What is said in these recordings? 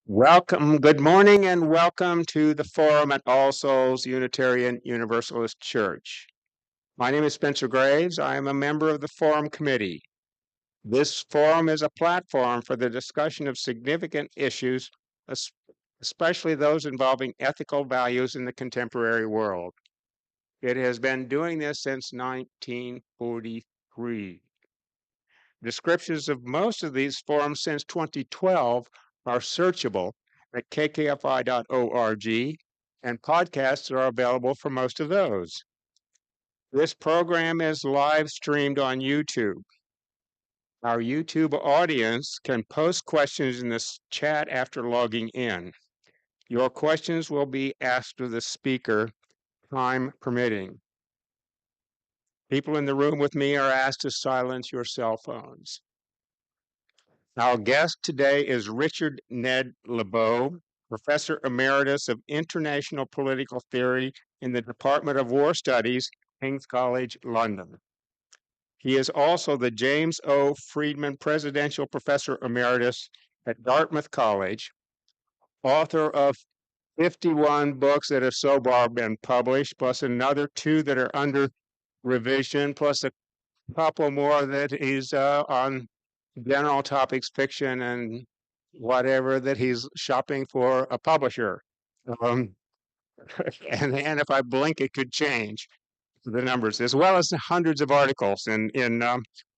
Welcome, good morning, and welcome to the Forum at All Souls Unitarian Universalist Church. My name is Spencer Graves. I am a member of the Forum Committee. This forum is a platform for the discussion of significant issues, especially those involving ethical values in the contemporary world. It has been doing this since 1943. Descriptions of most of these forums since 2012 are searchable at kkfi.org, and podcasts are available for most of those. This program is live streamed on YouTube. Our YouTube audience can post questions in this chat after logging in. Your questions will be asked of the speaker, time permitting. People in the room with me are asked to silence your cell phones. Our guest today is Richard Ned Lebow, Professor Emeritus of International Political Theory in the Department of War Studies, King's College, London. He is also the James O. Friedman Presidential Professor Emeritus at Dartmouth College, author of 51 books that have so far been published, plus another 2 that are under revision, plus a couple more that he's on general topics, fiction, and whatever that he's shopping for a publisher. And if I blink, it could change the numbers, as well as hundreds of articles. And in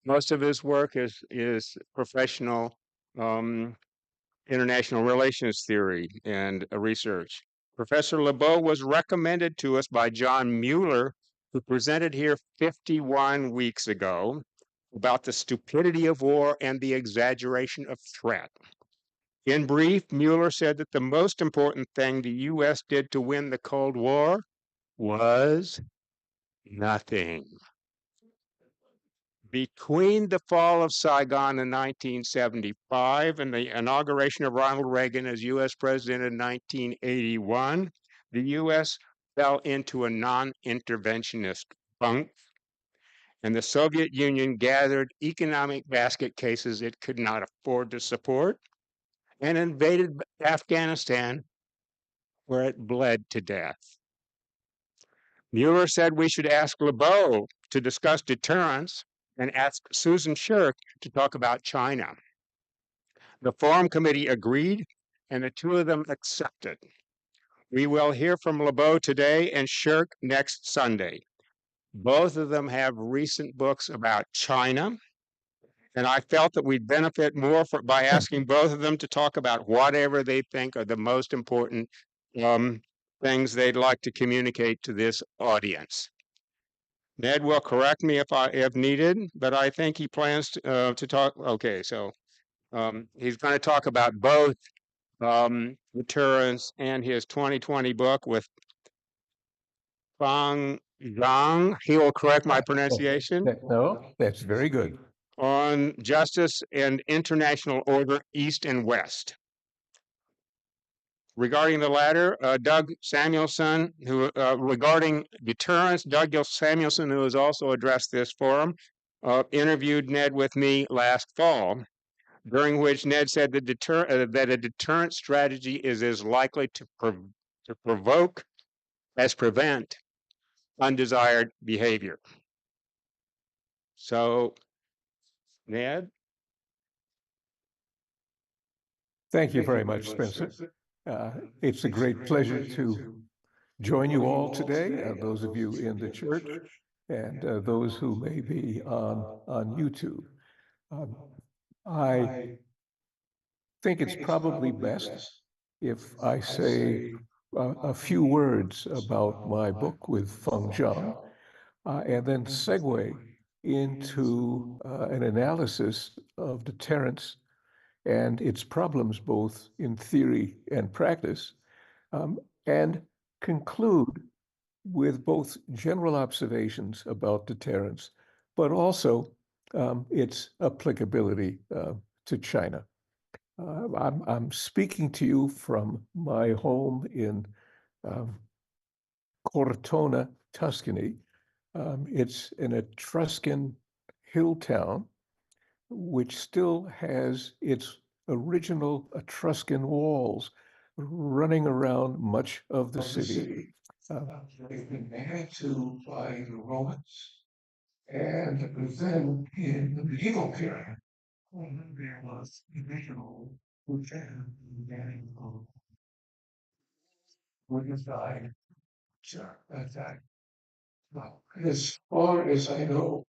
most of his work is professional international relations theory and research. Professor Lebow was recommended to us by John Mueller, who presented here 51 weeks ago about the stupidity of war and the exaggeration of threat. In brief, Mueller said that the most important thing the U.S. did to win the Cold War was nothing. Between the fall of Saigon in 1975 and the inauguration of Ronald Reagan as U.S. president in 1981, the U.S. fell into a non-interventionist funk, and the Soviet Union gathered economic basket cases it could not afford to support and invaded Afghanistan, where it bled to death. Mueller said we should ask Lebow to discuss deterrence and ask Susan Shirk to talk about China. The Forum Committee agreed, and the 2 of them accepted. We will hear from Lebow today and Shirk next Sunday. Both of them have recent books about China, and I felt that we'd benefit more by asking both of them to talk about whatever they think are the most important things they'd like to communicate to this audience. Ned will correct me if needed, but I think he plans to talk. Okay, so he's going to talk about both deterrence and his 2020 book with Fang Zhang. He will correct my pronunciation. No, that's very good. On justice and international order, East and West. Regarding the latter, Doug Samuelson, regarding deterrence, Doug Samuelson, who has also addressed this forum, interviewed Ned with me last fall, during which Ned said that a deterrent strategy is as likely to provoke as prevent undesired behavior. So, Ned? Thank you very much, Spencer. It's a great pleasure to join you all today, those of you in the church and those who may be on YouTube. I think it's probably best if I say a few words about my book with Feng Zhang, and then segue into an analysis of deterrence and its problems both in theory and practice, and conclude with both general observations about deterrence, but also its applicability to China. I'm speaking to you from my home in Cortona, Tuscany. It's an Etruscan hill town, which still has its original Etruscan walls running around much of the city. They've been added to by the Romans. And then in the medieval period, there was original wooden side attack. Well, as far as I know,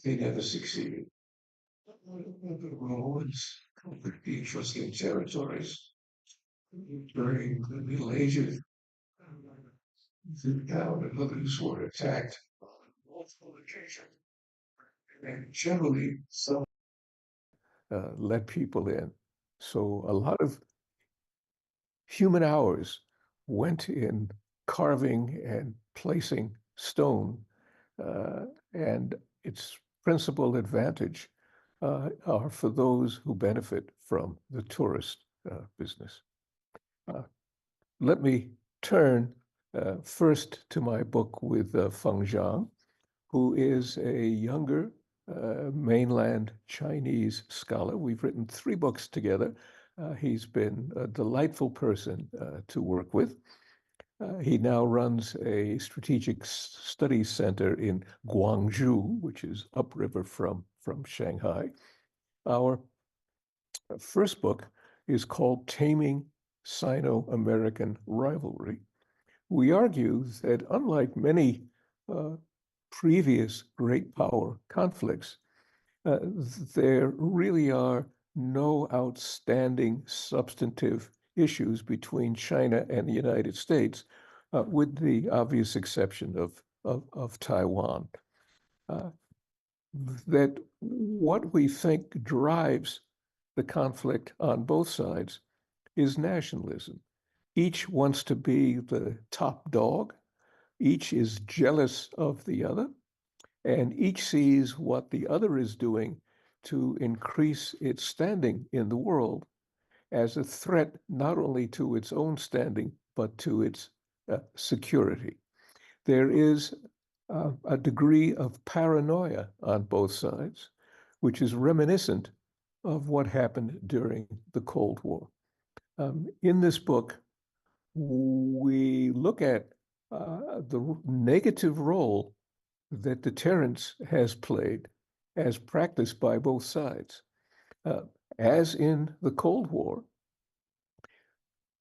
they never succeeded. The Romans conquered the Etruscan territories during the Middle Ages. The town and others were attacked on multiple occasions, and generally some let people in. So a lot of human hours went in carving and placing stone, and its principal advantage are for those who benefit from the tourist business. Let me turn first to my book with Feng Zhang, who is a younger mainland Chinese scholar. We've written 3 books together. He's been a delightful person to work with. He now runs a strategic studies center in Guangzhou, which is upriver from Shanghai. Our first book is called Taming Sino-American Rivalry. We argue that unlike many previous great power conflicts, there really are no outstanding substantive issues between China and the United States, with the obvious exception of Taiwan. That what we think drives the conflict on both sides is nationalism. Each wants to be the top dog. Each is jealous of the other, and each sees what the other is doing to increase its standing in the world as a threat not only to its own standing, but to its security. There is a degree of paranoia on both sides, which is reminiscent of what happened during the Cold War. In this book, we look at the negative role that deterrence has played as practiced by both sides. As in the Cold War,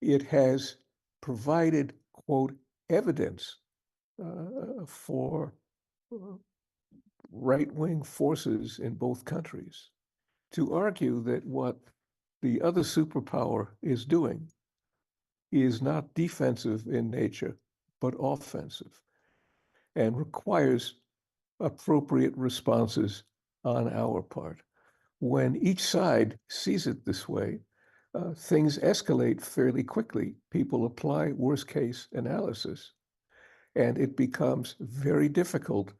it has provided, quote, evidence for right-wing forces in both countries to argue that what the other superpower is doing is not defensive in nature, but offensive, and requires appropriate responses on our part. When each side sees it this way, things escalate fairly quickly. People apply worst case analysis, and it becomes very difficult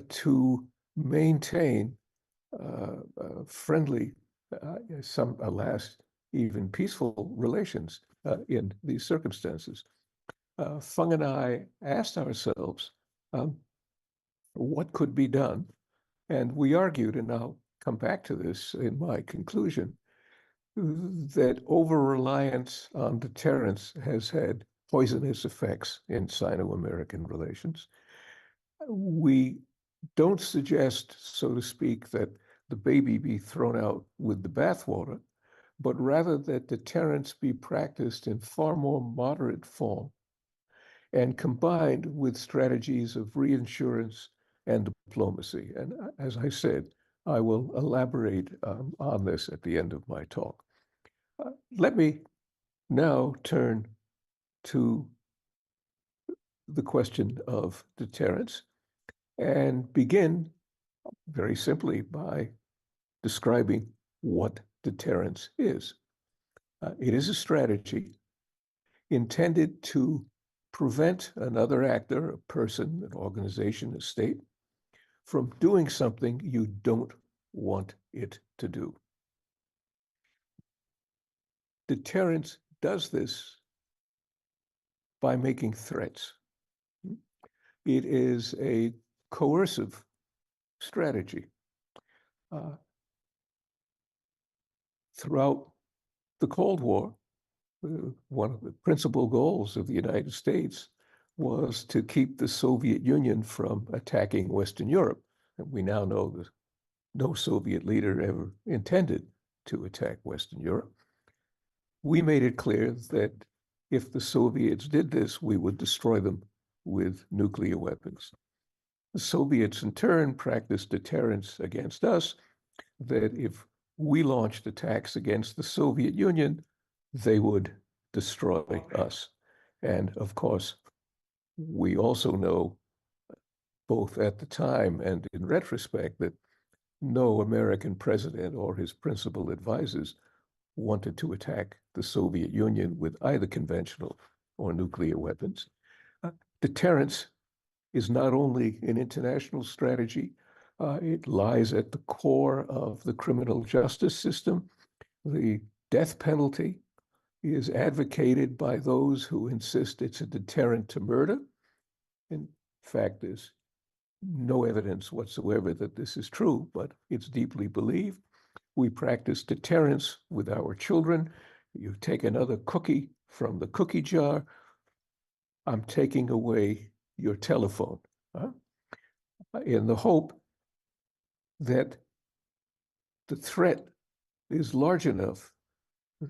to maintain friendly, some, alas, even peaceful relations in these circumstances. Feng and I asked ourselves what could be done, and we argued, and I'll come back to this in my conclusion, that over-reliance on deterrence has had poisonous effects in Sino-American relations. We don't suggest, so to speak, that the baby be thrown out with the bathwater, but rather that deterrence be practiced in far more moderate form and combined with strategies of reinsurance and diplomacy. And as I said, I will elaborate on this at the end of my talk. Let me now turn to the question of deterrence and begin very simply by describing what deterrence is. It is a strategy intended to prevent another actor, a person, an organization, a state, from doing something you don't want it to do. Deterrence does this by making threats. It is a coercive strategy. throughout the Cold War, one of the principal goals of the United States was to keep the Soviet Union from attacking Western Europe. And we now know that no Soviet leader ever intended to attack Western Europe. We made it clear that if the Soviets did this, we would destroy them with nuclear weapons. The Soviets, in turn, practiced deterrence against us, that if we launched attacks against the Soviet Union, they would destroy us. And of course, we also know, both at the time and in retrospect, that no American president or his principal advisors wanted to attack the Soviet Union with either conventional or nuclear weapons. Deterrence is not only an international strategy, it lies at the core of the criminal justice system. The death penalty is advocated by those who insist it's a deterrent to murder. In fact, there's no evidence whatsoever that this is true, but it's deeply believed. We practice deterrence with our children. You take another cookie from the cookie jar, I'm taking away your telephone, in the hope that the threat is large enough,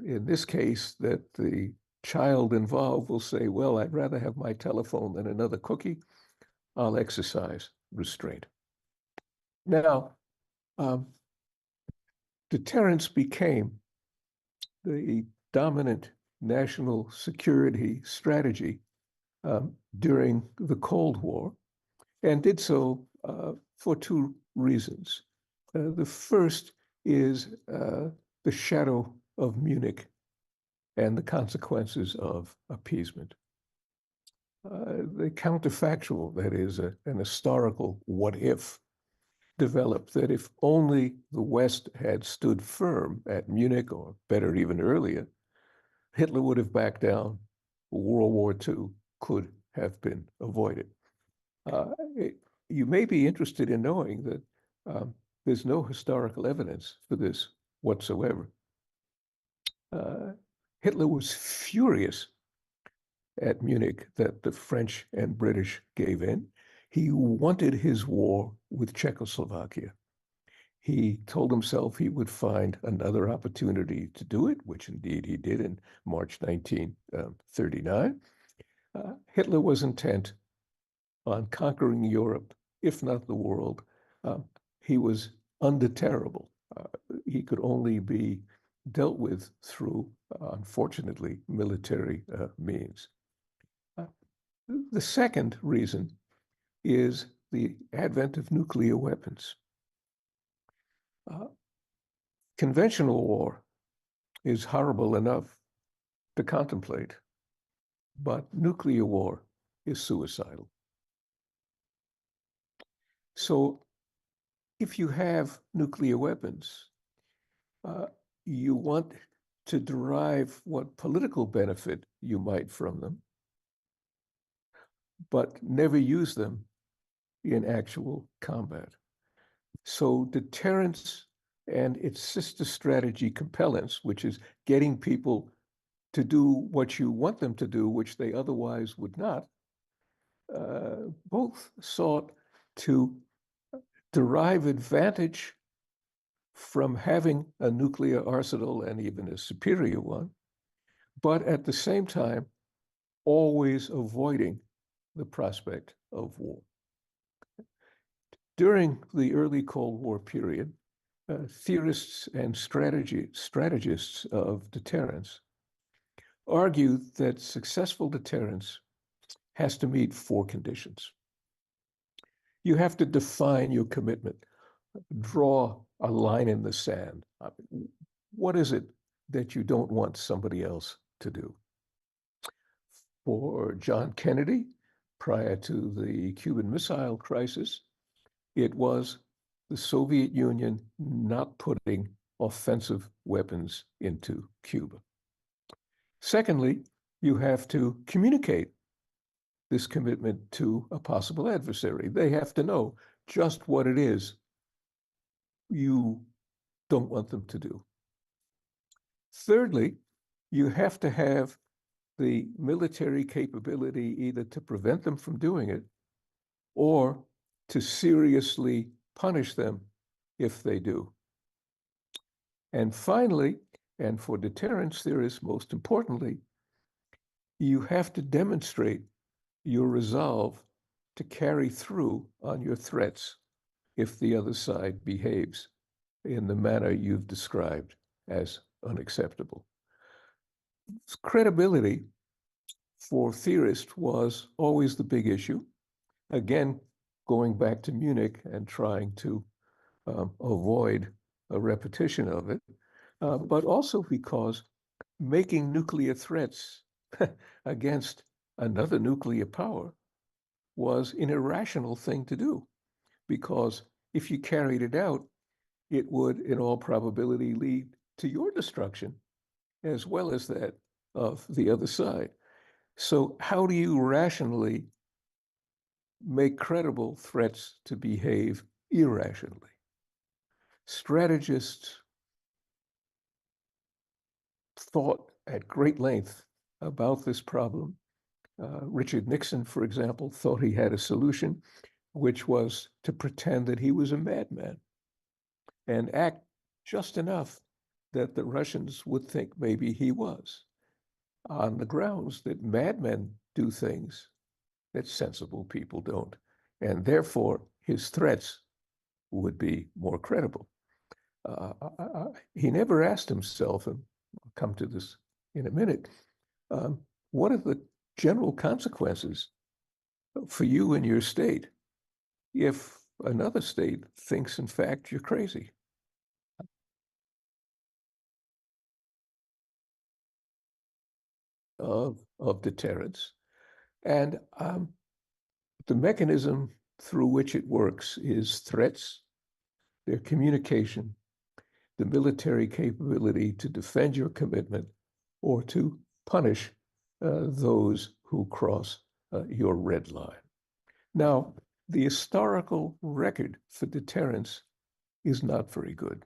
in this case, that the child involved will say, well, I'd rather have my telephone than another cookie. I'll exercise restraint. Now, deterrence became the dominant national security strategy during the Cold War, and did so for two reasons. The first is the shadow of Munich and the consequences of appeasement. The counterfactual, that is, an historical what if, developed that if only the West had stood firm at Munich, or better, even earlier, Hitler would have backed down. World War II could have been avoided. You may be interested in knowing that there's no historical evidence for this whatsoever. Hitler was furious at Munich that the French and British gave in. He wanted his war with Czechoslovakia. He told himself he would find another opportunity to do it, which indeed he did in March 1939. Hitler was intent on conquering Europe, if not the world. He was undeterrable. He could only be dealt with through, unfortunately, military means. The second reason is the advent of nuclear weapons. Conventional war is horrible enough to contemplate, but nuclear war is suicidal. So if you have nuclear weapons, you want to derive what political benefit you might from them, but never use them in actual combat. So deterrence and its sister strategy, compellence, which is getting people to do what you want them to do, which they otherwise would not, both sought to derive advantage from having a nuclear arsenal, and even a superior one, but at the same time, always avoiding the prospect of war. During the early Cold War period, theorists and strategists of deterrence argued that successful deterrence has to meet four conditions. You have to define your commitment, draw a line in the sand. What is it that you don't want somebody else to do? For John Kennedy, prior to the Cuban Missile Crisis, it was the Soviet Union not putting offensive weapons into Cuba. Secondly, you have to communicate this commitment to a possible adversary. They have to know just what it is you don't want them to do. Thirdly, you have to have the military capability either to prevent them from doing it or to seriously punish them if they do. And finally, and for deterrence theorists, most importantly, you have to demonstrate your resolve to carry through on your threats if the other side behaves in the manner you've described as unacceptable. Credibility for theorists was always the big issue. Again, going back to Munich and trying to avoid a repetition of it, but also because making nuclear threats against another nuclear power was an irrational thing to do, because if you carried it out, it would, in all probability, lead to your destruction as well as that of the other side. So, how do you rationally make credible threats to behave irrationally? Strategists thought at great length about this problem. Richard Nixon, for example, thought he had a solution, which was to pretend that he was a madman and act just enough that the Russians would think maybe he was, on the grounds that madmen do things that sensible people don't. And therefore, his threats would be more credible. He never asked himself, and I'll come to this in a minute, what are the general consequences for you and your state if another state thinks, in fact, you're crazy? Of deterrence. And the mechanism through which it works is threats, their communication, the military capability to defend your commitment or to punish those who cross your red line. Now, the historical record for deterrence is not very good.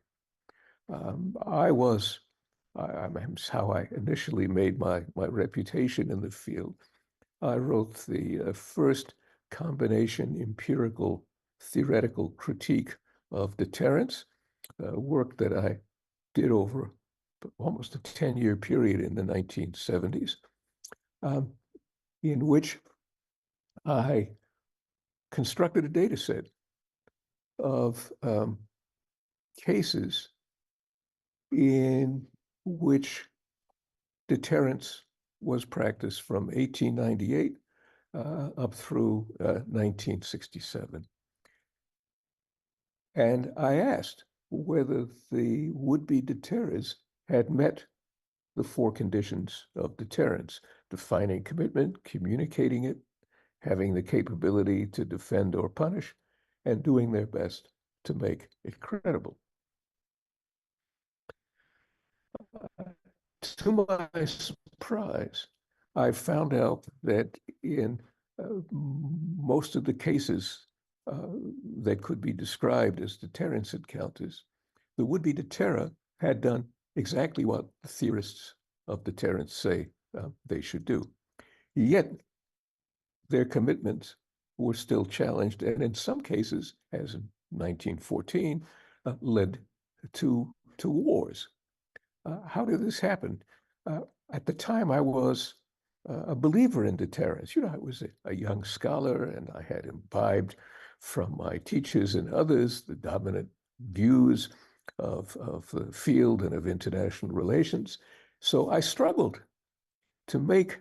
That's how I initially made my reputation in the field. I wrote the first combination empirical theoretical critique of deterrence, work that I did over almost a 10-year period in the 1970s, in which I constructed a data set of cases in which deterrence was practiced from 1898 up through 1967. And I asked whether the would-be deterrers had met the four conditions of deterrence: defining commitment, communicating it, having the capability to defend or punish, and doing their best to make it credible. To my surprise, I found out that in most of the cases that could be described as deterrence encounters, the would-be deterrer had done exactly what the theorists of deterrence say they should do. Yet their commitments were still challenged, and in some cases, as in 1914, led to wars. How did this happen? At the time, I was a believer in deterrence. I was a young scholar, and I had imbibed from my teachers and others the dominant views of the field and of international relations. So I struggled to make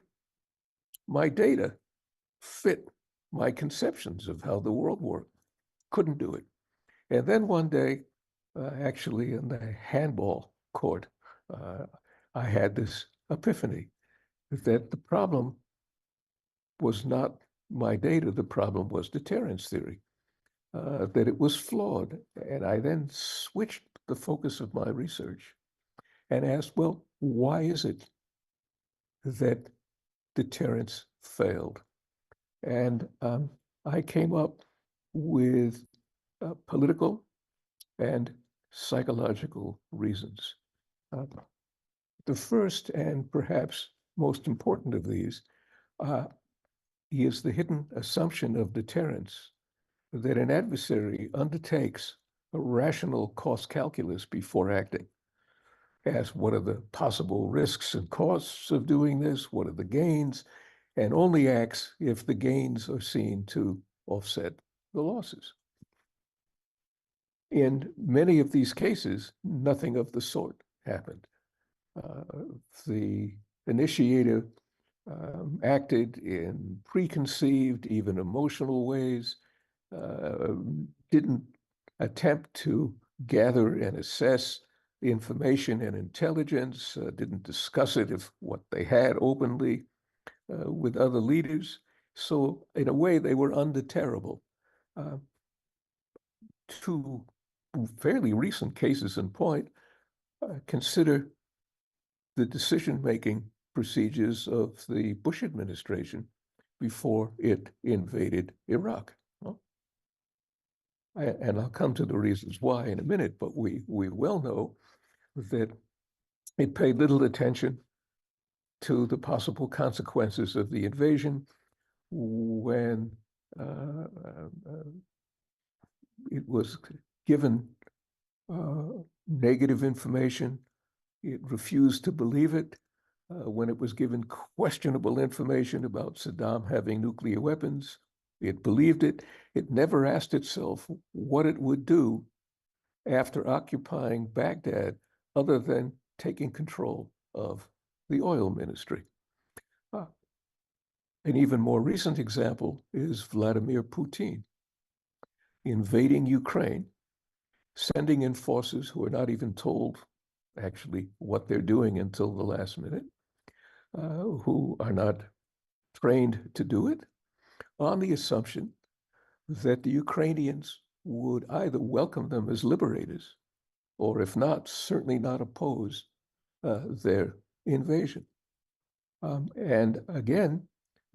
my data fit my conceptions of how the world worked. Couldn't do it. And then one day, actually in the handball court, I had this epiphany that the problem was not my data, the problem was deterrence theory, that it was flawed. And I then switched the focus of my research and asked, well, why is it that deterrence failed? And I came up with political and psychological reasons. The first and perhaps most important of these is the hidden assumption of deterrence that an adversary undertakes a rational cost calculus before acting. As what are the possible risks and costs of doing this? What are the gains? And only acts if the gains are seen to offset the losses. In many of these cases, nothing of the sort happened. The initiator acted in preconceived, even emotional ways, didn't attempt to gather and assess the information and intelligence, didn't discuss it if what they had openly with other leaders. So in a way, they were undeterrable. Two fairly recent cases in point, consider the decision-making procedures of the Bush administration before it invaded Iraq. Well, and I'll come to the reasons why in a minute, but we well know that it paid little attention to the possible consequences of the invasion when it was given negative information. It refused to believe it. When it was given questionable information about Saddam having nuclear weapons, it believed it. It never asked itself what it would do after occupying Baghdad, other than taking control of the oil ministry. An even more recent example is Vladimir Putin invading Ukraine, sending in forces who are not even told actually what they're doing until the last minute, who are not trained to do it, on the assumption that the Ukrainians would either welcome them as liberators, or if not, certainly not oppose their invasion. And again,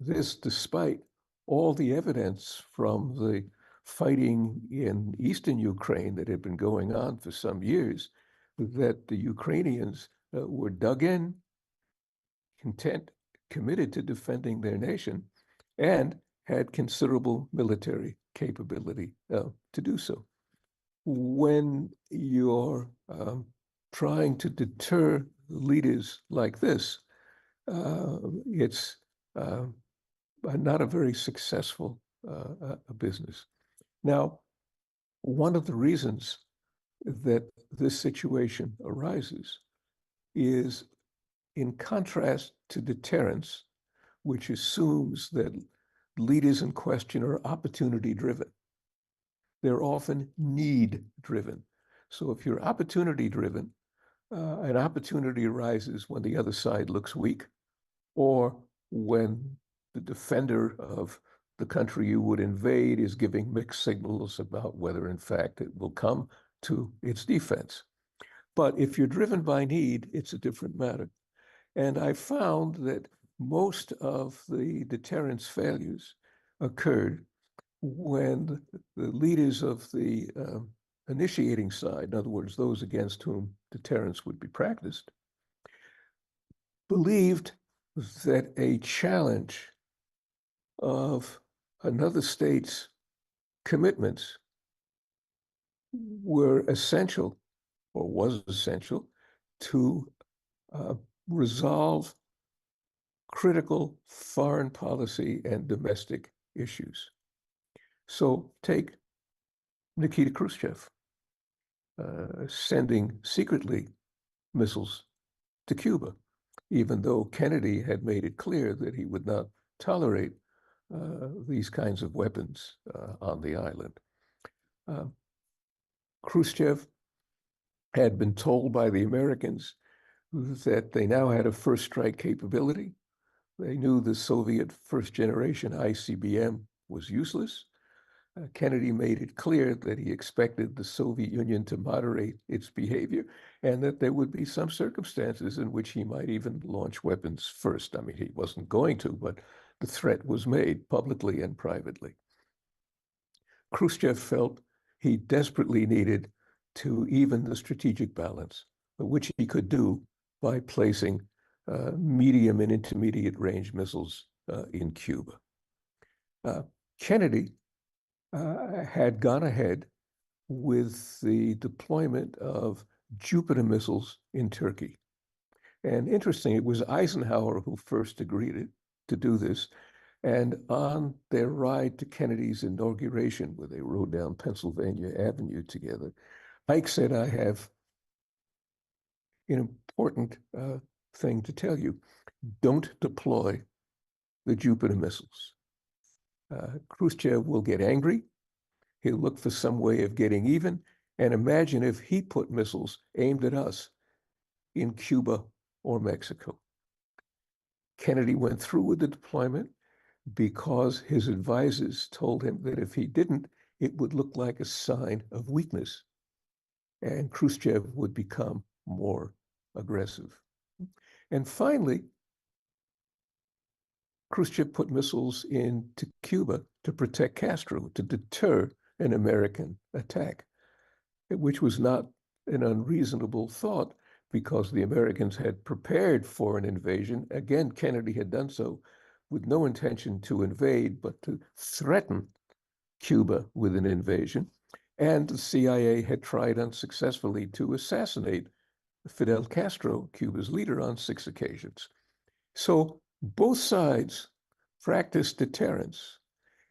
this despite all the evidence from the fighting in eastern Ukraine that had been going on for some years, that the Ukrainians were dug in, content, committed to defending their nation, and had considerable military capability to do so. When you're trying to deter leaders like this, it's not a very successful business. Now, one of the reasons that this situation arises is in contrast to deterrence, which assumes that leaders in question are opportunity driven. They're often need driven. So if you're opportunity driven, an opportunity arises when the other side looks weak, or when the defender of the country you would invade is giving mixed signals about whether in fact it will come to its defense. But if you're driven by need, it's a different matter. And I found that most of the deterrence failures occurred when the leaders of the initiating side, in other words, those against whom deterrence would be practiced, believed that a challenge of another state's commitments were essential, or was essential, to resolve critical foreign policy and domestic issues. So take Nikita Khrushchev sending secretly missiles to Cuba, even though Kennedy had made it clear that he would not tolerate these kinds of weapons on the island. Khrushchev had been told by the Americans that they now had a first strike capability. They knew the Soviet first generation ICBM was useless. Kennedy made it clear that he expected the Soviet Union to moderate its behavior, and that there would be some circumstances in which he might even launch weapons first. I mean, he wasn't going to, but the threat was made publicly and privately. Khrushchev felt he desperately needed to even the strategic balance, which he could do by placing medium and intermediate range missiles in Cuba. Kennedy had gone ahead with the deployment of Jupiter missiles in Turkey. And interesting, it was Eisenhower who first agreed to do this. And on their ride to Kennedy's inauguration, where they rode down Pennsylvania Avenue together, Ike said, I have an important thing to tell you. Don't deploy the Jupiter missiles. Khrushchev will get angry. He'll look for some way of getting even. And imagine if he put missiles aimed at us in Cuba or Mexico. Kennedy went through with the deployment because his advisors told him that if he didn't, it would look like a sign of weakness, and Khrushchev would become more aggressive. And finally, Khrushchev put missiles into Cuba to protect Castro, to deter an American attack, which was not an unreasonable thought because the Americans had prepared for an invasion. Again, Kennedy had done so with no intention to invade, but to threaten Cuba with an invasion. And the CIA had tried unsuccessfully to assassinate Fidel Castro, Cuba's leader, on 6 occasions. So both sides practiced deterrence,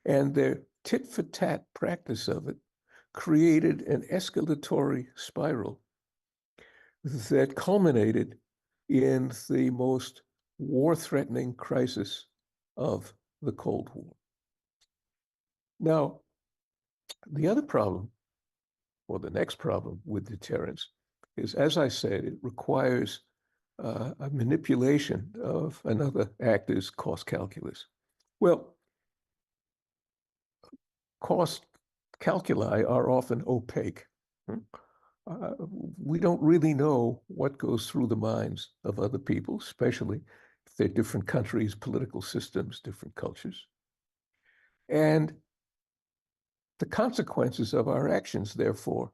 and their tit-for-tat practice of it created an escalatory spiral that culminated in the most war-threatening crisis of the Cold War. Now, the other problem, or the next problem with deterrence, is, as I said, it requires a manipulation of another actor's cost calculus. Well, cost calculi are often opaque. We don't really know what goes through the minds of other people, especially if they're different countries, political systems, different cultures. And the consequences of our actions, therefore,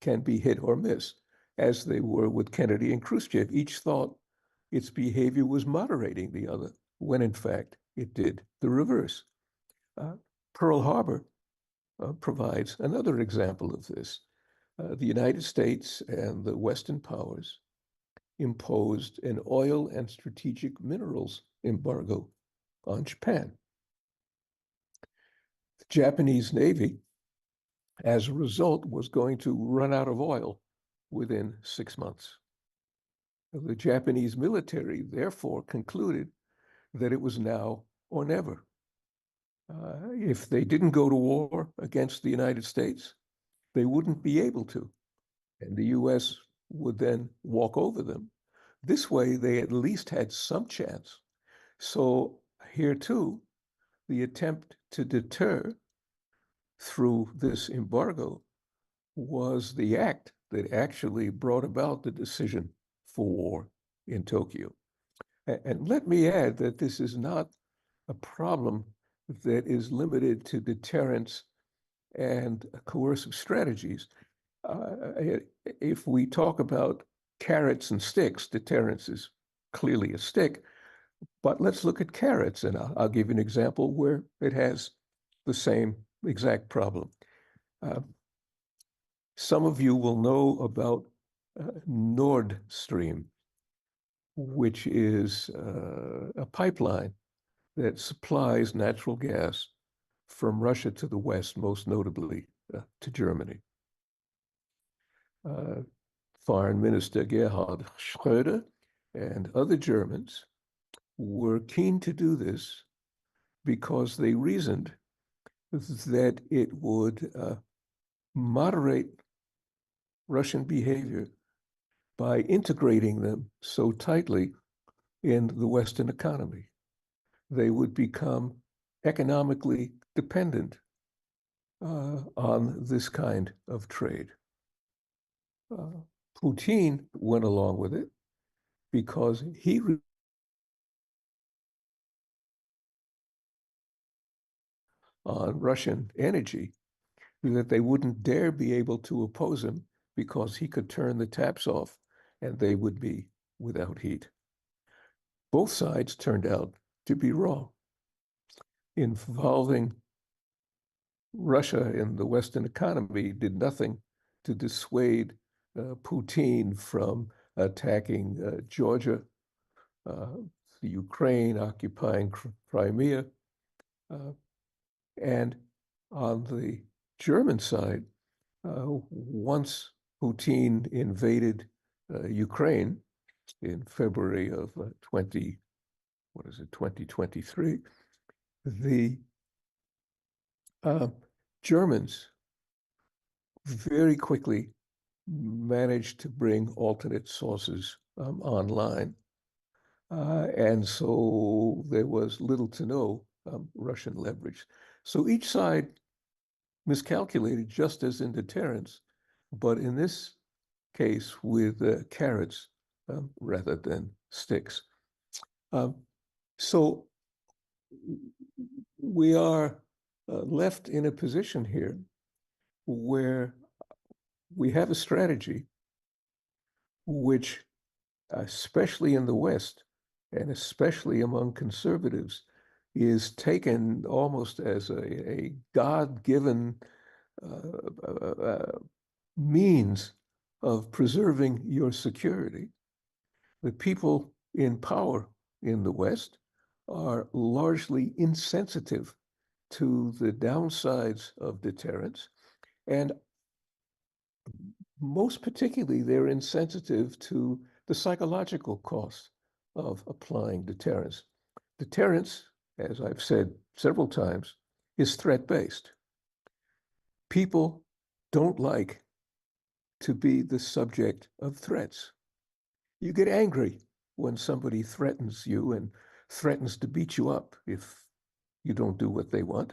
can be hit or miss, as they were with Kennedy and Khrushchev. Each thought its behavior was moderating the other, when in fact it did the reverse. Pearl Harbor provides another example of this. The United States and the Western powers imposed an oil and strategic minerals embargo on Japan. The Japanese Navy, as a result, was going to run out of oil within 6 months. The Japanese military, therefore, concluded that it was now or never. If they didn't go to war against the United States, they wouldn't be able to, and the US would then walk over them. This way, they at least had some chance. So here too, the attempt to deter through this embargo was the act that actually brought about the decision for war in Tokyo. And let me add that this is not a problem that is limited to deterrence and coercive strategies. If we talk about carrots and sticks, deterrence is clearly a stick, but let's look at carrots, and I'll give you an example where it has the same exact problem. Some of you will know about Nord Stream, which is a pipeline that supplies natural gas from Russia to the West, most notably to Germany. Foreign Minister Gerhard Schröder and other Germans were keen to do this because they reasoned that it would moderate Russian behavior by integrating them so tightly in the Western economy. They would become economically dependent on this kind of trade. Putin went along with it because he on Russian energy that they wouldn't dare be able to oppose him because he could turn the taps off and they would be without heat. Both sides turned out to be wrong. Involving Russia in the Western economy did nothing to dissuade Putin from attacking Georgia, the Ukraine, occupying Crimea. And on the German side, once Putin invaded Ukraine in February of 2023, the Germans very quickly managed to bring alternate sources online. And so there was little to no Russian leverage. So each side miscalculated, just as in deterrence, but in this case with carrots rather than sticks. So we are left in a position here where we have a strategy which, especially in the West, and especially among conservatives, is taken almost as a God-given means of preserving your security. The people in power in the West are largely insensitive to the downsides of deterrence, and most particularly, they're insensitive to the psychological cost of applying deterrence. Deterrence, as I've said several times, is threat-based. People don't like to be the subject of threats. You get angry when somebody threatens you and threatens to beat you up if you don't do what they want.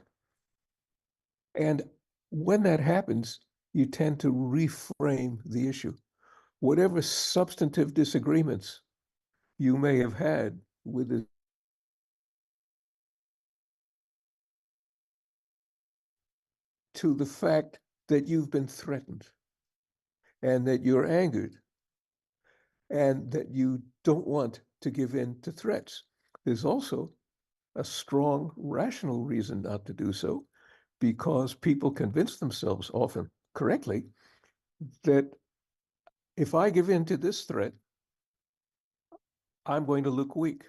And when that happens, you tend to reframe the issue. Whatever substantive disagreements you may have had with it, to the fact that you've been threatened and that you're angered and that you don't want to give in to threats. There's also a strong rational reason not to do so, because people convince themselves, often correctly, that if I give in to this threat, I'm going to look weak.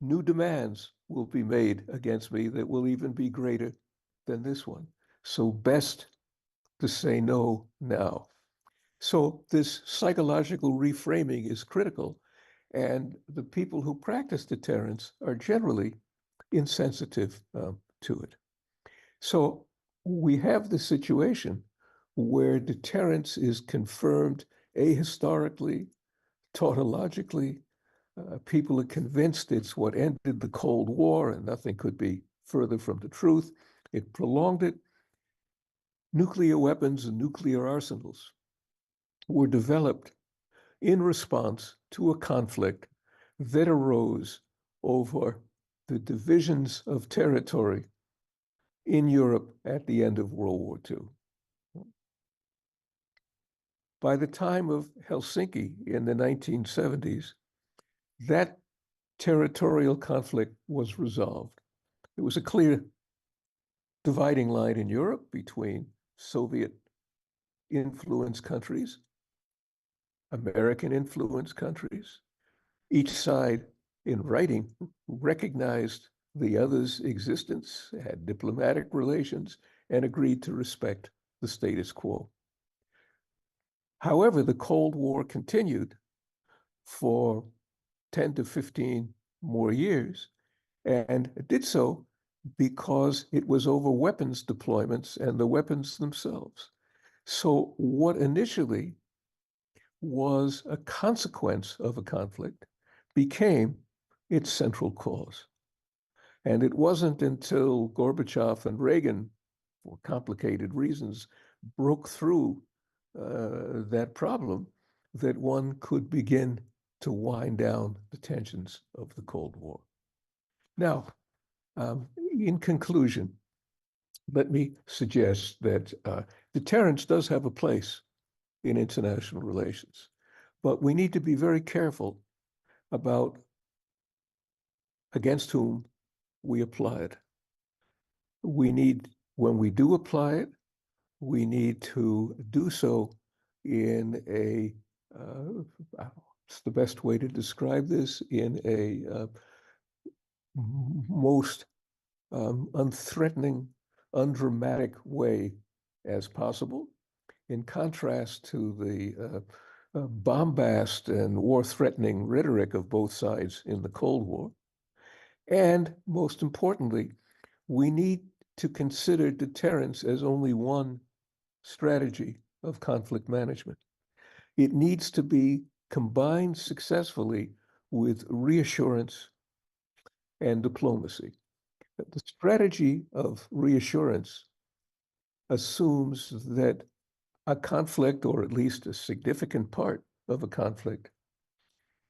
New demands will be made against me that will even be greater than this one. So best to say no now. So this psychological reframing is critical, and the people who practice deterrence are generally insensitive to it. So we have the situation where deterrence is confirmed ahistorically, tautologically. People are convinced it's what ended the Cold War, and nothing could be further from the truth. It prolonged it. Nuclear weapons and nuclear arsenals were developed in response to a conflict that arose over the divisions of territory in Europe at the end of World War II. By the time of Helsinki in the 1970s, that territorial conflict was resolved. There was a clear dividing line in Europe between Soviet-influenced countries, American-influenced countries. Each side, in writing, recognized the other's existence, had diplomatic relations, and agreed to respect the status quo. However, the Cold War continued for 10 to 15 more years, and it did so because it was over weapons deployments and the weapons themselves. So what initially was a consequence of a conflict became its central cause. And it wasn't until Gorbachev and Reagan, for complicated reasons, broke through that problem that one could begin to wind down the tensions of the Cold War. Now, in conclusion, let me suggest that deterrence does have a place in international relations, but we need to be very careful about against whom we apply it. When we do apply it, we need to do so in it's the best way to describe this, in a most unthreatening, undramatic way as possible, in contrast to the bombast and war-threatening rhetoric of both sides in the Cold War. And most importantly, we need to consider deterrence as only one strategy of conflict management. It needs to be combined successfully with reassurance and diplomacy. The strategy of reassurance assumes that a conflict, or at least a significant part of a conflict,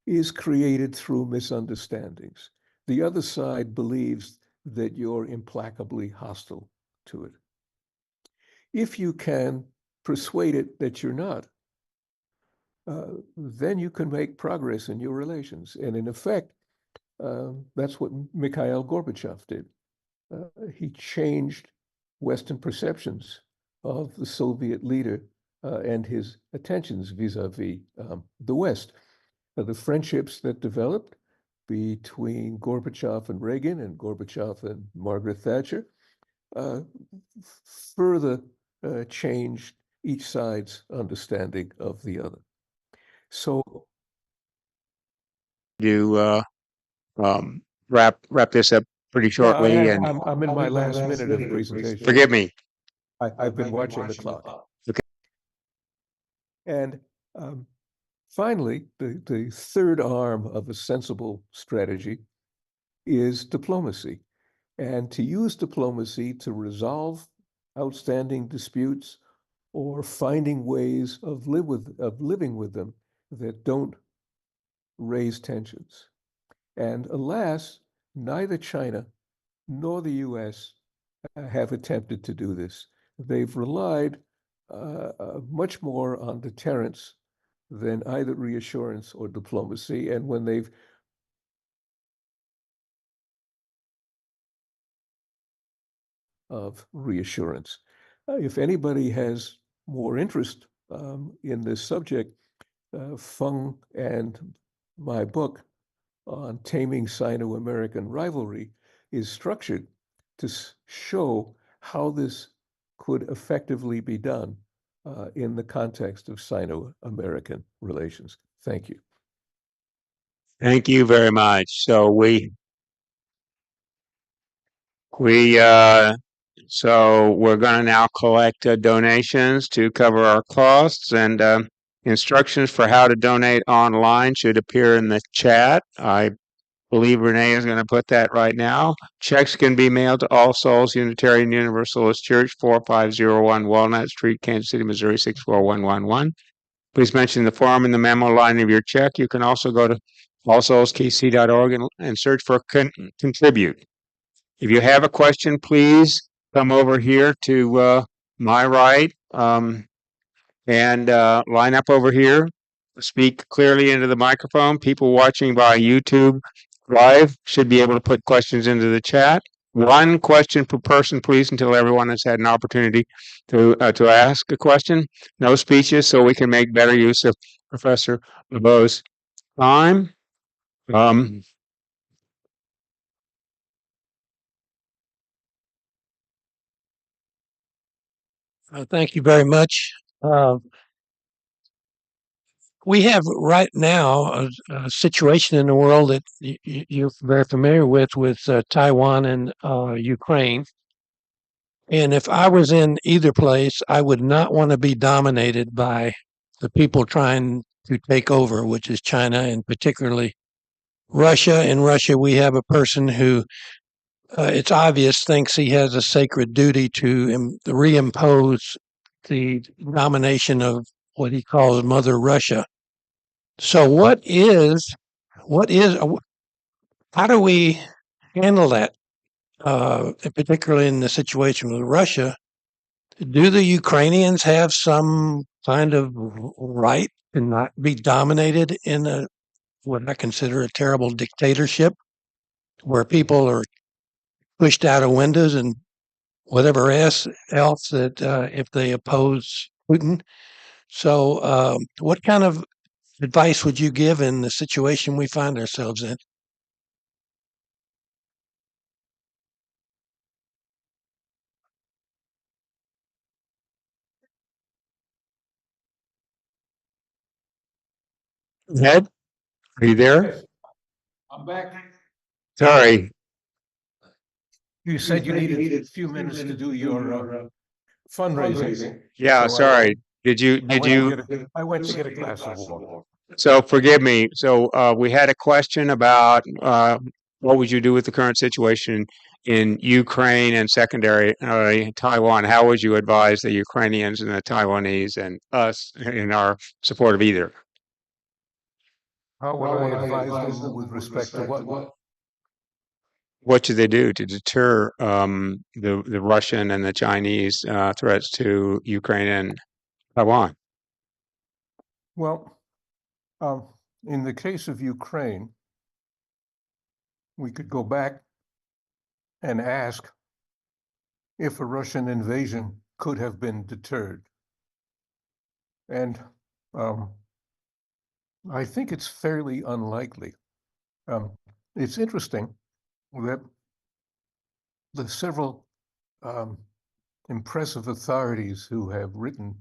is created through misunderstandings. The other side believes that you're implacably hostile to it. If you can persuade it that you're not, then you can make progress in your relations. And in effect, that's what Mikhail Gorbachev did. He changed Western perceptions of the Soviet leader and his attentions vis-a-vis the West. The friendships that developed between Gorbachev and Reagan and Gorbachev and Margaret Thatcher further changed each side's understanding of the other. So Do wrap this up pretty yeah, shortly, and I'm in my last minute of the presentation. forgive me. I've been watching the clock. Okay. And finally, the third arm of a sensible strategy is diplomacy. And to use diplomacy to resolve outstanding disputes or finding ways of living with them that don't raise tensions. And alas, neither China nor the US have attempted to do this. They've relied much more on deterrence than either reassurance or diplomacy. And when they've of reassurance. If anybody has more interest in this subject, Feng and my book on taming Sino-American rivalry is structured to show how this could effectively be done in the context of Sino-American relations. Thank you. Thank you very much. So we're going to now collect donations to cover our costs, and instructions for how to donate online should appear in the chat. I believe Renee is going to put that right now. Checks can be mailed to All Souls Unitarian Universalist Church, 4501 Walnut Street, Kansas City, Missouri, 64111. Please mention the form in the memo line of your check. You can also go to allsoulskc.org and search for contribute. If you have a question, please come over here to my right and line up over here. Speak clearly into the microphone. People watching by YouTube Live should be able to put questions into the chat. One question per person, please, until everyone has had an opportunity to ask a question. No speeches, so we can make better use of Professor Lebow's time. Thank you very much. We have right now a situation in the world that you're very familiar with Taiwan and Ukraine. And if I was in either place, I would not want to be dominated by the people trying to take over, which is China and particularly Russia. In Russia, we have a person who it's obvious thinks he has a sacred duty to reimpose the domination of what he calls Mother Russia. So how do we handle that, particularly in the situation with Russia? Do the Ukrainians have some kind of right and not be dominated in what I consider a terrible dictatorship where people are pushed out of windows and whatever else that if they oppose Putin. So, what kind of advice would you give in the situation we find ourselves in? Ned, are you there? Yes, I'm back. Sorry. You said you needed a few minutes to do your fundraising. Yeah, So sorry. Did you I did went to you get I went to get a glass of water. So forgive me. So we had a question about what would you do with the current situation in Ukraine and secondary Taiwan? How would you advise the Ukrainians and the Taiwanese and us in our support of either? How would I advise them with respect to what? What should they do to deter the Russian and the Chinese threats to Ukraine and Taiwan? Well, um, in the case of Ukraine, we could go back and ask if a Russian invasion could have been deterred. And um, I think it's fairly unlikely. Um, it's interesting that the several um, impressive authorities who have written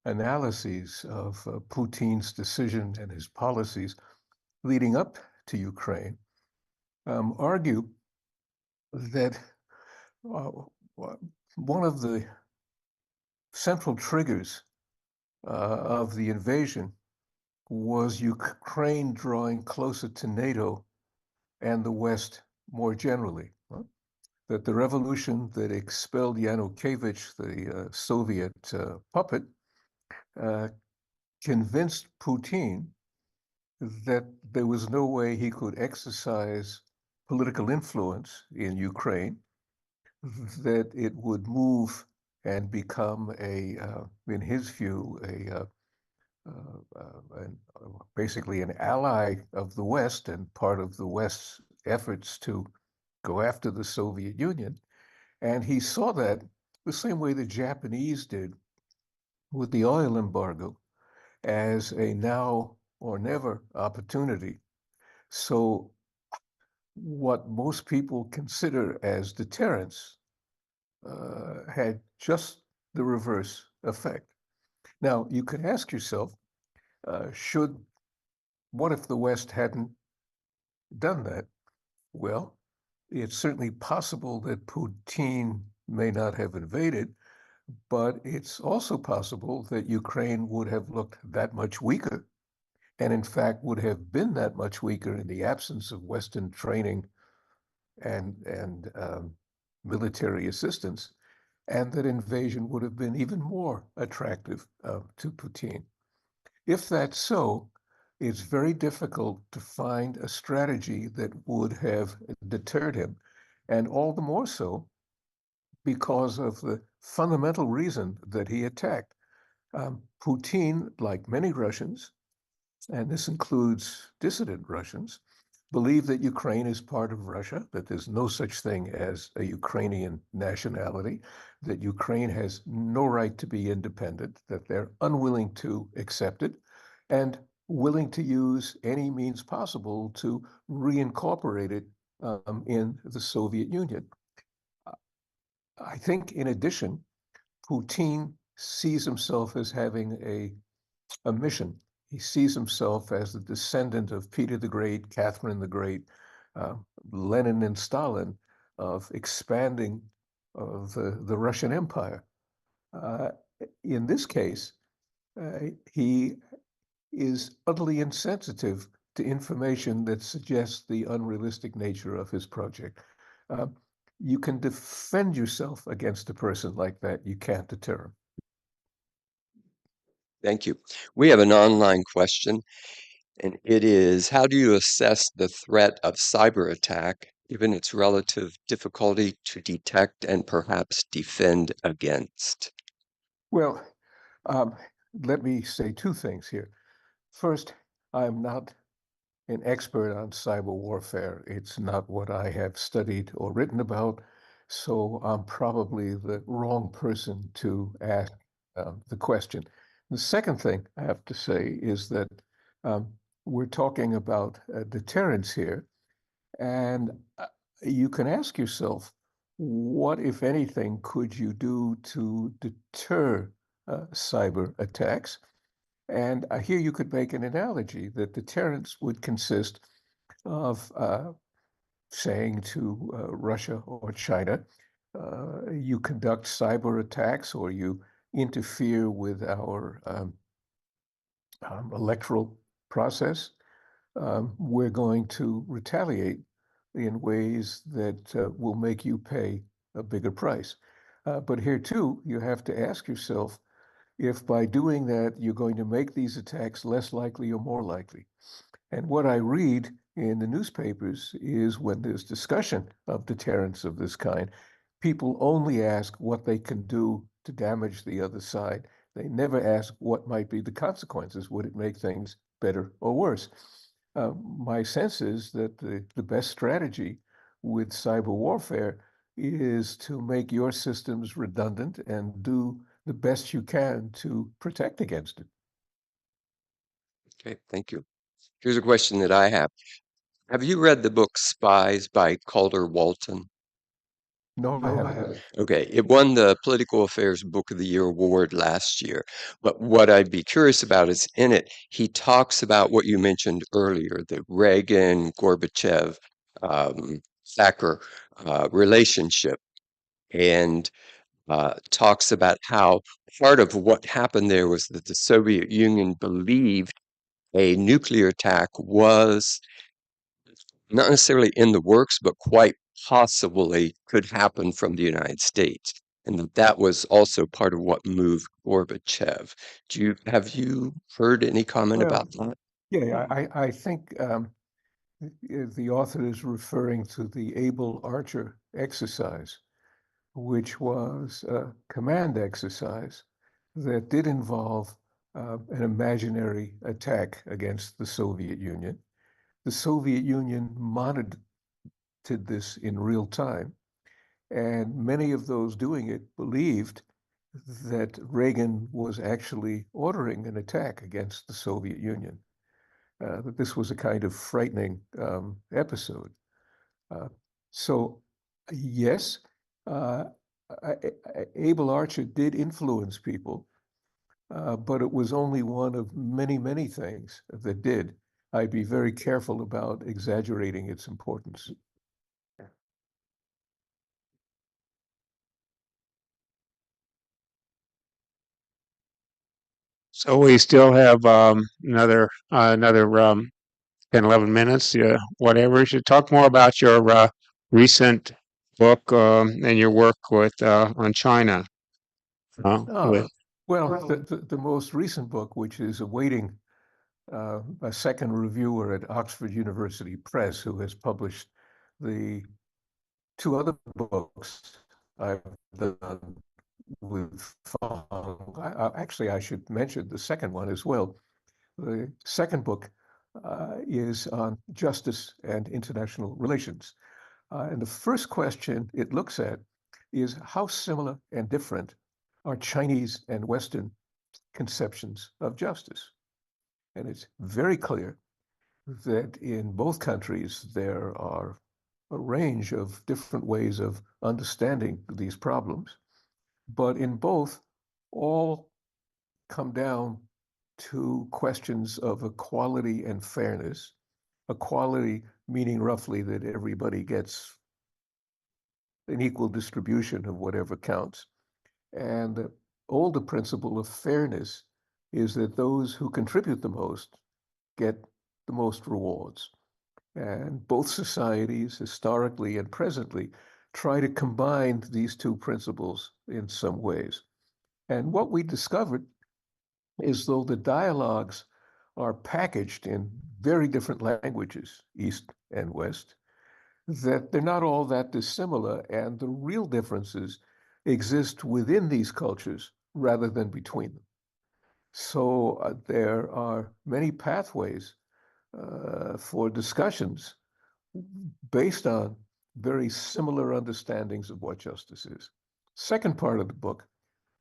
analyses of Putin's decision and his policies leading up to Ukraine argue that uh, one of the central triggers of the invasion was Ukraine drawing closer to NATO and the West more generally. That the revolution that expelled Yanukovych, the Soviet puppet, uh, convinced Putin that there was no way he could exercise political influence in Ukraine, that it would move and become in his view, basically an ally of the West and part of the West's efforts to go after the Soviet Union. And he saw that the same way the Japanese did with the oil embargo as a now or never opportunity. So, what most people consider as deterrence had just the reverse effect. Now, you could ask yourself, should what if the West hadn't done that? Well, it's certainly possible that Putin may not have invaded, but it's also possible that Ukraine would have looked that much weaker, and in fact would have been that much weaker in the absence of Western training and military assistance, and that invasion would have been even more attractive to Putin. If that's so, it's very difficult to find a strategy that would have deterred him, and all the more so because of the fundamental reason that he attacked. Putin, like many Russians, and this includes dissident Russians, believe that Ukraine is part of Russia, that there's no such thing as a Ukrainian nationality, that Ukraine has no right to be independent, that they're unwilling to accept it, and willing to use any means possible to reincorporate it in the Soviet Union. I think, in addition, Putin sees himself as having a mission. He sees himself as the descendant of Peter the Great, Catherine the Great, uh, Lenin and Stalin, of expanding of the Russian Empire. Uh, in this case, he is utterly insensitive to information that suggests the unrealistic nature of his project. Uh, you can defend yourself against a person like that. You can't deter him. Thank you. We have an online question, and it is, how do you assess the threat of cyber attack, given its relative difficulty to detect and perhaps defend against? Well, um, let me say two things here. First, I'm not an expert on cyber warfare. It's not what I have studied or written about, so I'm probably the wrong person to ask the question. The second thing I have to say is that um, we're talking about deterrence here, and you can ask yourself, what, if anything, could you do to deter cyber attacks? And here you could make an analogy that deterrence would consist of saying to Russia or China, you conduct cyber attacks or you interfere with our electoral process, we're going to retaliate in ways that will make you pay a bigger price. But here too, you have to ask yourself if by doing that, you're going to make these attacks less likely or more likely. And what I read in the newspapers is when there's discussion of deterrence of this kind, people only ask what they can do to damage the other side. They never ask what might be the consequences. Would it make things better or worse? My sense is that the best strategy with cyber warfare is to make your systems redundant and do the best you can to protect against it. Okay, thank you. Here's a question that I have. Have you read the book Spies by Calder Walton? No, I haven't. Okay, it won the Political Affairs Book of the Year award last year. But what I'd be curious about is in it, he talks about what you mentioned earlier, the Reagan, Gorbachev, Thacker relationship, and talks about how part of what happened there was that the Soviet Union believed a nuclear attack was not necessarily in the works, but quite possibly could happen from the United States. And that was also part of what moved Gorbachev. Have you heard any comment Well, about that? yeah, I think the author is referring to the Able Archer exercise, which was a command exercise that did involve an imaginary attack against the Soviet Union. The Soviet Union monitored this in real time, and many of those doing it believed that Reagan was actually ordering an attack against the Soviet Union, that this was a kind of frightening episode. Uh, so, yes, uh, Abel Archer did influence people, but it was only one of many, many things that did. I'd be very careful about exaggerating its importance. So we still have another 10, 11 minutes, whatever. You should talk more about your recent book and your work with on China. Ah, With well, the most recent book, which is awaiting a second reviewer at Oxford University Press, who has published the two other books I've done with Fong. Actually, I should mention the second one as well. The second book is on justice and international relations. And the first question it looks at is how similar and different are Chinese and Western conceptions of justice? And it's very clear that in both countries there are a range of different ways of understanding these problems, but in both, all come down to questions of equality and fairness. Equality meaning roughly that everybody gets an equal distribution of whatever counts. And the older principle of fairness is that those who contribute the most get the most rewards. And both societies, historically and presently, try to combine these two principles in some ways. And what we discovered is though the dialogues are packaged in very different languages, East and West, that they're not all that dissimilar, and the real differences exist within these cultures rather than between them. So there are many pathways for discussions based on very similar understandings of what justice is. Second part of the book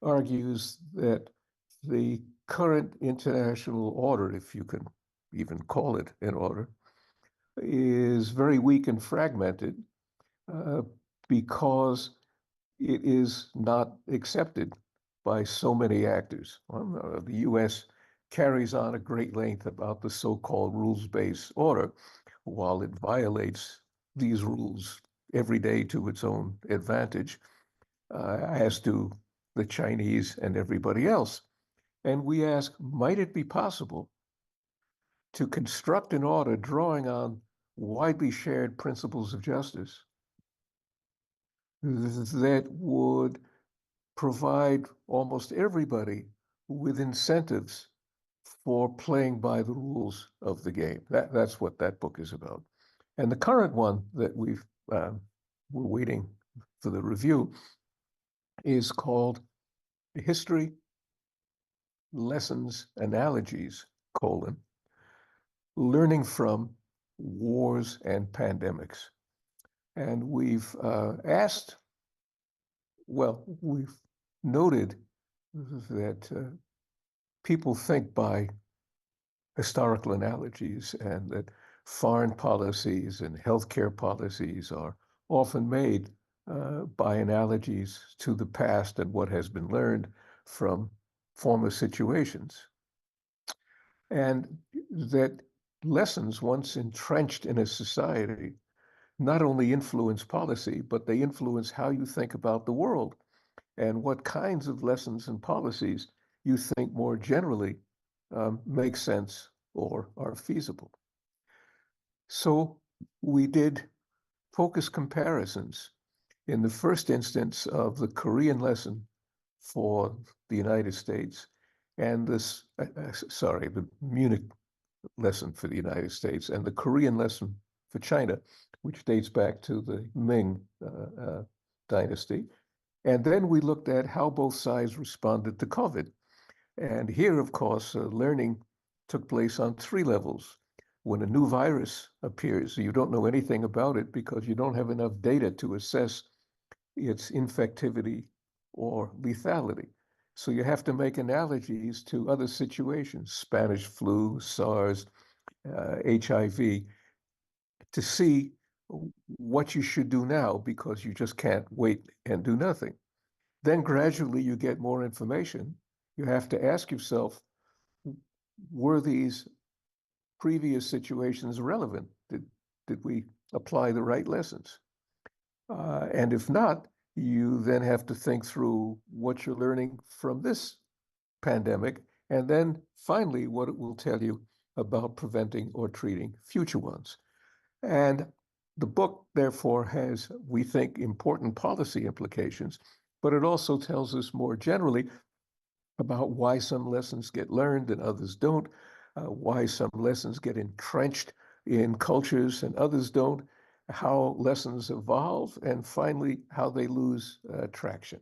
argues that the current international order, if you can even call it an order, is very weak and fragmented uh, because it is not accepted by so many actors. The US carries on a great length about the so-called rules-based order, while it violates these rules every day to its own advantage, as do the Chinese and everybody else. And we ask, might it be possible to construct an order drawing on widely shared principles of justice that would provide almost everybody with incentives for playing by the rules of the game? That's what that book is about. And the current one that we're waiting for the review is called History, Lessons, Analogies, Learning from Wars and Pandemics. And we've we've noted that people think by historical analogies, and that foreign policies and healthcare policies are often made by analogies to the past and what has been learned from former situations. And that lessons, once entrenched in a society, not only influence policy, but they influence how you think about the world and what kinds of lessons and policies you think more generally make sense or are feasible. So we did focus comparisons in the first instance of the Korean lesson for the United States and the Munich lesson for the United States and the Korean lesson for China, which dates back to the Ming dynasty. And then we looked at how both sides responded to COVID. And here, of course, learning took place on three levels. When a new virus appears, you don't know anything about it because you don't have enough data to assess its infectivity or lethality. So you have to make analogies to other situations, Spanish flu, SARS, HIV, to see what you should do now because you just can't wait and do nothing. Then gradually you get more information. You have to ask yourself, were these previous situations relevant? Did we apply the right lessons? And if not, you then have to think through what you're learning from this pandemic, and then finally what it will tell you about preventing or treating future ones. And the book, therefore, has, we think, important policy implications, but it also tells us more generally about why some lessons get learned and others don't, why some lessons get entrenched in cultures and others don't, how lessons evolve, and finally, how they lose traction.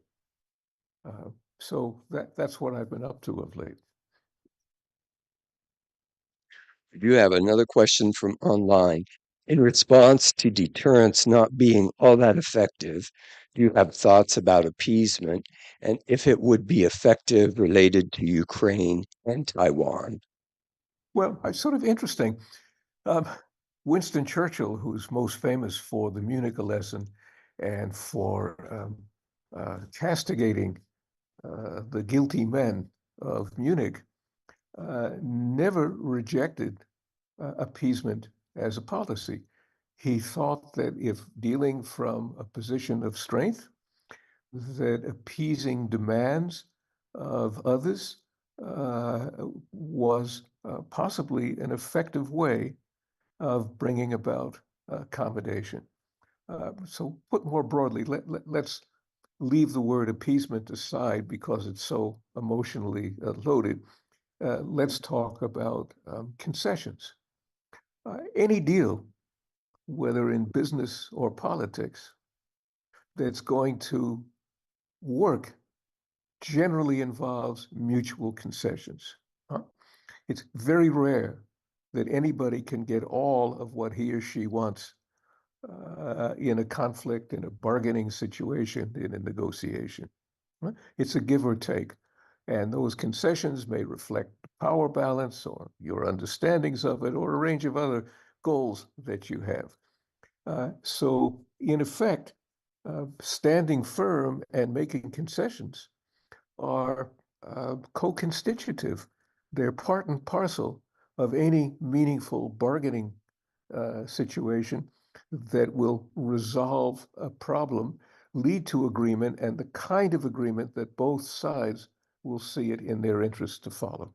So that's what I've been up to of late. You have another question from online. In response to deterrence not being all that effective, do you have thoughts about appeasement and if it would be effective related to Ukraine and Taiwan? Well, it's sort of interesting. Um, Winston Churchill, who's most famous for the Munich lesson and for castigating the guilty men of Munich, never rejected appeasement as a policy. He thought that if dealing from a position of strength, that appeasing demands of others was possibly an effective way of bringing about accommodation. So put more broadly, let's leave the word appeasement aside because it's so emotionally loaded. Let's talk about concessions. Any deal, whether in business or politics, that's going to work generally involves mutual concessions. It's very rare that anybody can get all of what he or she wants in a conflict, in a bargaining situation, in a negotiation. It's a give or take. And those concessions may reflect power balance or your understandings of it or a range of other goals that you have. So, in effect, standing firm and making concessions are co-constitutive. They're part and parcel of any meaningful bargaining situation that will resolve a problem, lead to agreement, and the kind of agreement that both sides will see it in their interest to follow.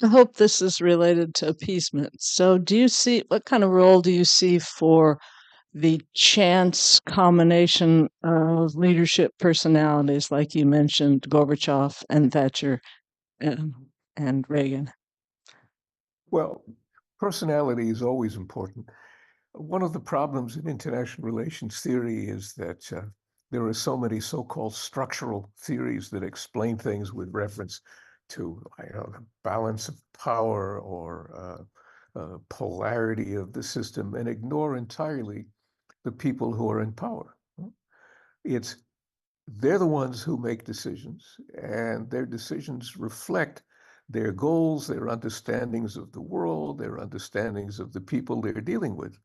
I hope this is related to appeasement. So, what kind of role do you see for the chance combination of leadership personalities, like you mentioned, Gorbachev and Thatcher and Reagan? Well, personality is always important. One of the problems in international relations theory is that there are so many so-called structural theories that explain things with reference to, the balance of power or polarity of the system and ignore entirely the people who are in power. It's they're the ones who make decisions, and their decisions reflect their goals, their understandings of the world, their understandings of the people they're dealing with.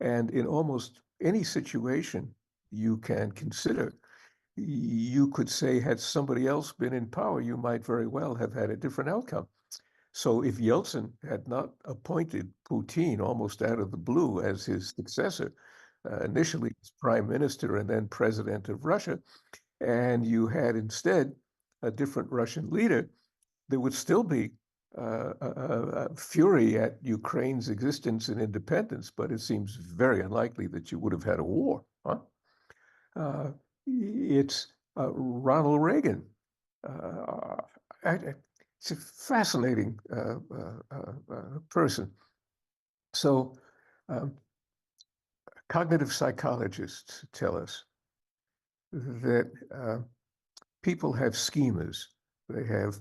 And in almost any situation you can consider, you could say, had somebody else been in power, you might very well have had a different outcome. So if Yeltsin had not appointed Putin almost out of the blue as his successor, initially as prime minister and then president of Russia, and you had instead a different Russian leader, there would still be fury at Ukraine's existence and independence, but it seems very unlikely that you would have had a war. It's Ronald Reagan. It's a fascinating person. So, cognitive psychologists tell us that people have schemas. They have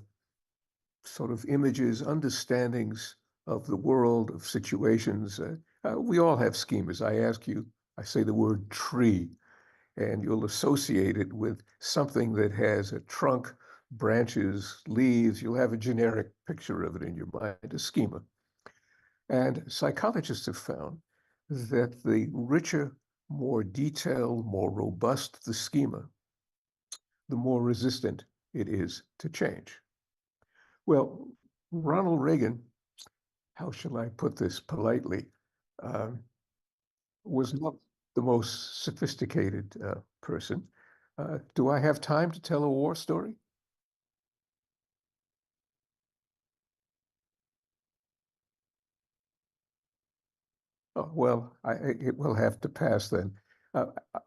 sort of images, understandings of the world, of situations. We all have schemas. I ask you, I say the word tree, and you'll associate it with something that has a trunk, branches, leaves. You'll have a generic picture of it in your mind, a schema. And psychologists have found that the richer, more detailed, more robust the schema, the more resistant it is to change. Well, Ronald Reagan, how shall I put this politely, was not the most sophisticated person. Do I have time to tell a war story? Oh, well, it will have to pass then.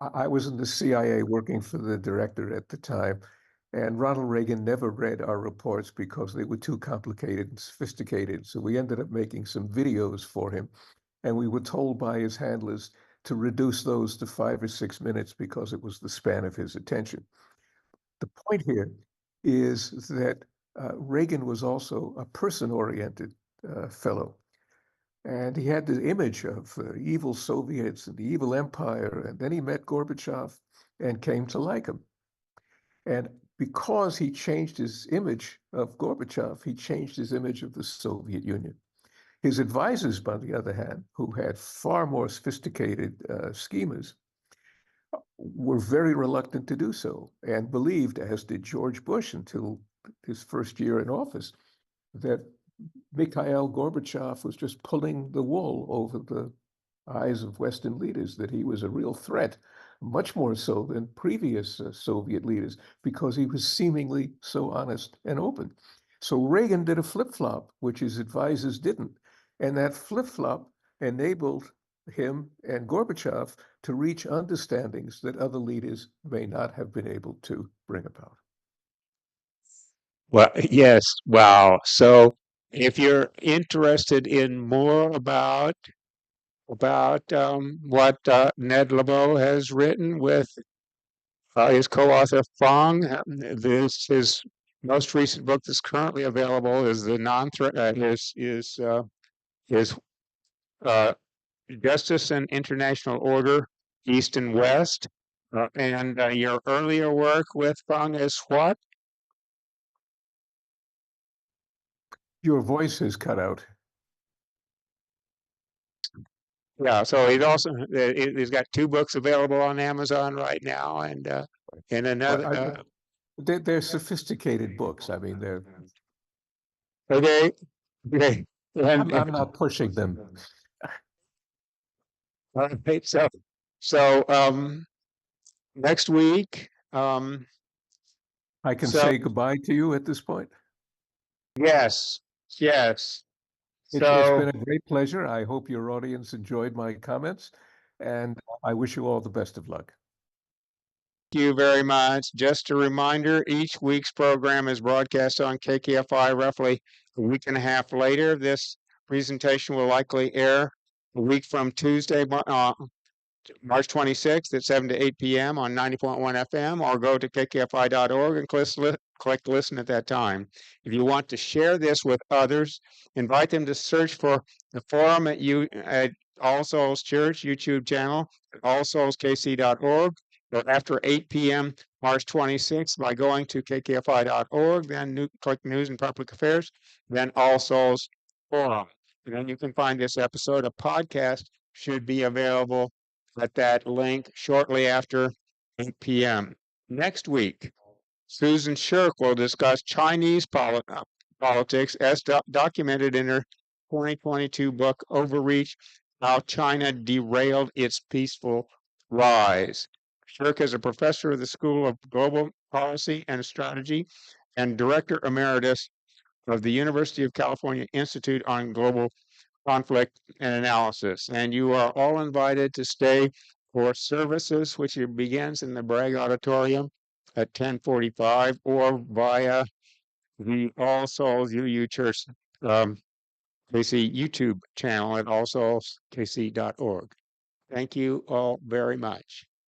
I was in the CIA working for the director at the time, and Ronald Reagan never read our reports because they were too complicated and sophisticated. So we ended up making some videos for him, and we were told by his handlers to reduce those to 5 or 6 minutes because it was the span of his attention. The point here is that Reagan was also a person-oriented fellow. And he had the image of evil Soviets and the evil empire. And then he met Gorbachev and came to like him. And because he changed his image of Gorbachev, he changed his image of the Soviet Union. His advisors, by the other hand, who had far more sophisticated schemas, were very reluctant to do so and believed, as did George Bush until his first year in office, that Mikhail Gorbachev was just pulling the wool over the eyes of Western leaders, that he was a real threat, much more so than previous Soviet leaders, because he was seemingly so honest and open. So Reagan did a flip-flop, which his advisors didn't. And that flip-flop enabled him and Gorbachev to reach understandings that other leaders may not have been able to bring about. Well, yes. Wow. So if you're interested in more about what Ned Lebow has written with His co-author Fong. His most recent book that's currently available is the non-threat. His Justice and International Order, East and West. And your earlier work with Fong is what? Your voice is cut out. Yeah, so he's got two books available on Amazon right now, and another. They're sophisticated books. I mean, Okay, okay, I'm not pushing them. right, so next week, I can so say goodbye to you at this point. yes, yes. It's been So a great pleasure. I hope your audience enjoyed my comments, and I wish you all the best of luck. thank you very much. Just a reminder, each week's program is broadcast on KKFI roughly a week and a half later. This presentation will likely air a week from Tuesday, March 26th at 7 to 8 p.m. on 90.1 FM, or go to kkfi.org and click listen at that time. If you want to share this with others, invite them to search for the forum at All Souls Church YouTube channel at allsoulskc.org, or after 8 p.m. March 26th by going to kkfi.org, then click News and Public Affairs, then All Souls Forum. And then you can find this episode. A podcast should be available at that link shortly after 8 p.m. Next week, Susan Shirk will discuss Chinese politics as documented in her 2022 book, Overreach, How China Derailed Its Peaceful Rise. Shirk is a professor of the School of Global Policy and Strategy and Director Emeritus of the University of California Institute on Global Conflict and Analysis. And you are all invited to stay for services, which begins in the Bragg Auditorium at 10:45, or via the All Souls UU Church KC YouTube channel at allsoulskc.org. Thank you all very much.